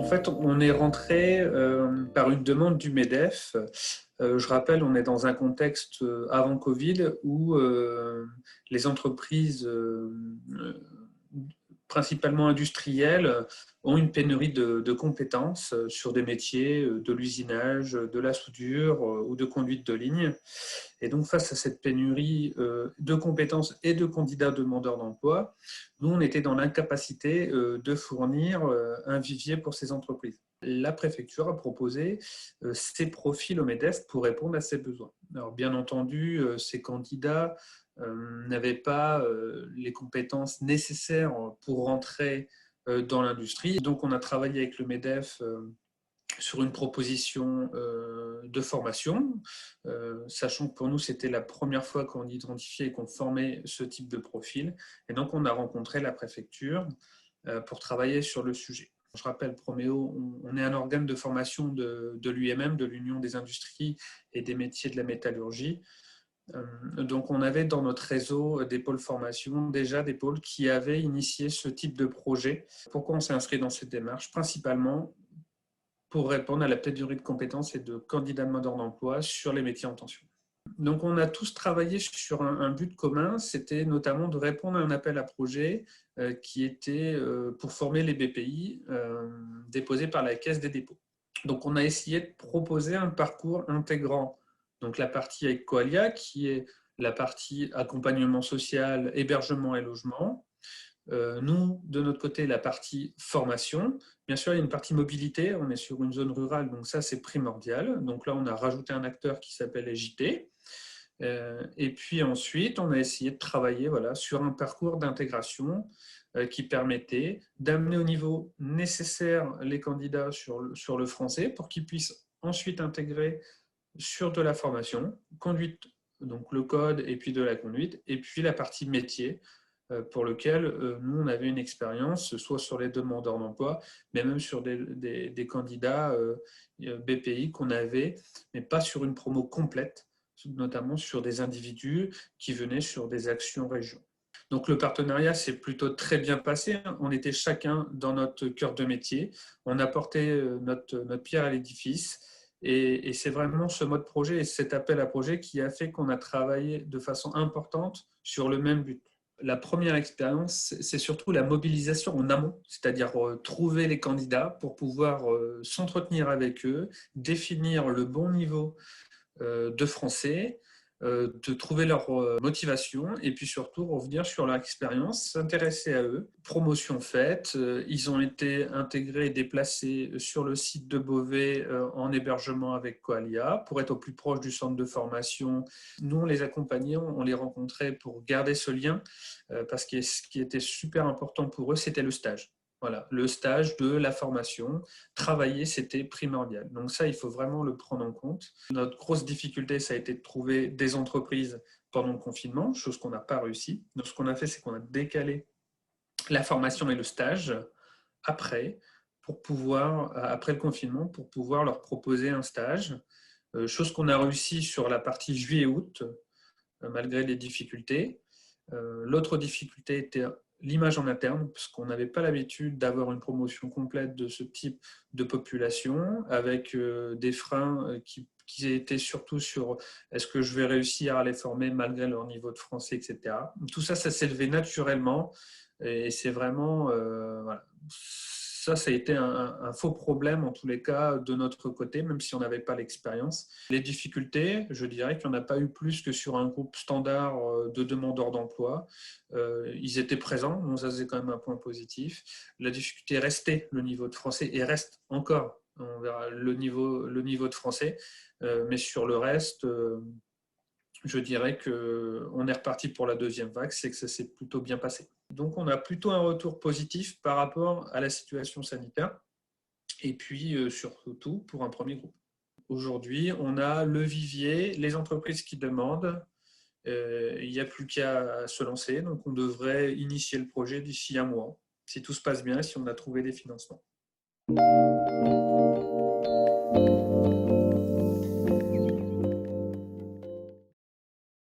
fait, on est rentré par une demande du MEDEF. Je rappelle, on est dans un contexte avant Covid où les entreprises, principalement industrielles, ont une pénurie de compétences sur des métiers de l'usinage, de la soudure ou de conduite de ligne. Et donc, face à cette pénurie de compétences et de candidats demandeurs d'emploi, nous, on était dans l'incapacité de fournir un vivier pour ces entreprises. La préfecture a proposé ces profils au MEDEF pour répondre à ces besoins. Alors, bien entendu, ces candidats n'avaient pas les compétences nécessaires pour rentrer dans l'industrie. Donc, on a travaillé avec le MEDEF sur une proposition de formation, sachant que pour nous, c'était la première fois qu'on identifiait et qu'on formait ce type de profil. Et donc, on a rencontré la préfecture pour travailler sur le sujet. Je rappelle, Proméo, on est un organe de formation de l'UMM, de l'Union des industries et des métiers de la métallurgie. Donc, on avait dans notre réseau des pôles formation, déjà des pôles qui avaient initié ce type de projet. Pourquoi on s'est inscrit dans cette démarche? Principalement pour répondre à la pénurie de compétences et de candidats demandeurs d'emploi sur les métiers en tension. Donc, on a tous travaillé sur un but commun, c'était notamment de répondre à un appel à projet qui était pour former les BPI déposés par la Caisse des dépôts. Donc, on a essayé de proposer un parcours intégrant donc la partie avec Coalia, qui est la partie accompagnement social, hébergement et logement. Nous, de notre côté, la partie formation. Bien sûr, il y a une partie mobilité. On est sur une zone rurale, donc ça, c'est primordial. Donc là, on a rajouté un acteur qui s'appelle JT. Et puis ensuite, on a essayé de travailler sur un parcours d'intégration qui permettait d'amener au niveau nécessaire les candidats sur le français pour qu'ils puissent ensuite intégrer sur de la formation, conduite, donc le code et puis de la conduite, et puis la partie métier, pour lequel nous, on avait une expérience, soit sur les demandeurs d'emploi, mais même sur des candidats BPI qu'on avait, mais pas sur une promo complète, notamment sur des individus qui venaient sur des actions région. Donc le partenariat s'est plutôt très bien passé. On était chacun dans notre cœur de métier. On apportait notre pierre à l'édifice. Et c'est vraiment ce mode projet et cet appel à projet qui a fait qu'on a travaillé de façon importante sur le même but. La première expérience, c'est surtout la mobilisation en amont, c'est-à-dire trouver les candidats pour pouvoir s'entretenir avec eux, définir le bon niveau de français, de trouver leur motivation et puis surtout revenir sur leur expérience, s'intéresser à eux. Promotion faite, ils ont été intégrés et déplacés sur le site de Beauvais en hébergement avec Coalia pour être au plus proche du centre de formation. Nous, on les accompagnait, on les rencontrait pour garder ce lien parce que ce qui était super important pour eux, c'était le stage. Voilà, le stage de la formation, travailler, c'était primordial. Donc ça, il faut vraiment le prendre en compte. Notre grosse difficulté, ça a été de trouver des entreprises pendant le confinement, chose qu'on n'a pas réussi. Donc ce qu'on a fait, c'est qu'on a décalé la formation et le stage après, après le confinement, pour pouvoir leur proposer un stage. Chose qu'on a réussi sur la partie juillet-août, malgré les difficultés. L'autre difficulté était l'image en interne, parce qu'on n'avait pas l'habitude d'avoir une promotion complète de ce type de population, avec des freins qui étaient surtout sur est-ce que je vais réussir à les former malgré leur niveau de français, etc. Tout ça, ça s'est levé naturellement, et c'est vraiment... voilà. Ça a été un faux problème, en tous les cas, de notre côté, même si on n'avait pas l'expérience. Les difficultés, je dirais qu'il n'y en a pas eu plus que sur un groupe standard de demandeurs d'emploi. Ils étaient présents, donc ça c'est quand même un point positif. La difficulté restait le niveau de français et reste encore, on verra le niveau de français, mais sur le reste, je dirais qu'on est reparti pour la deuxième vague, c'est que ça s'est plutôt bien passé. Donc on a plutôt un retour positif par rapport à la situation sanitaire et puis surtout pour un premier groupe. Aujourd'hui, on a le vivier, les entreprises qui demandent, il n'y a plus qu'à se lancer, donc on devrait initier le projet d'ici un mois, si tout se passe bien, si on a trouvé des financements.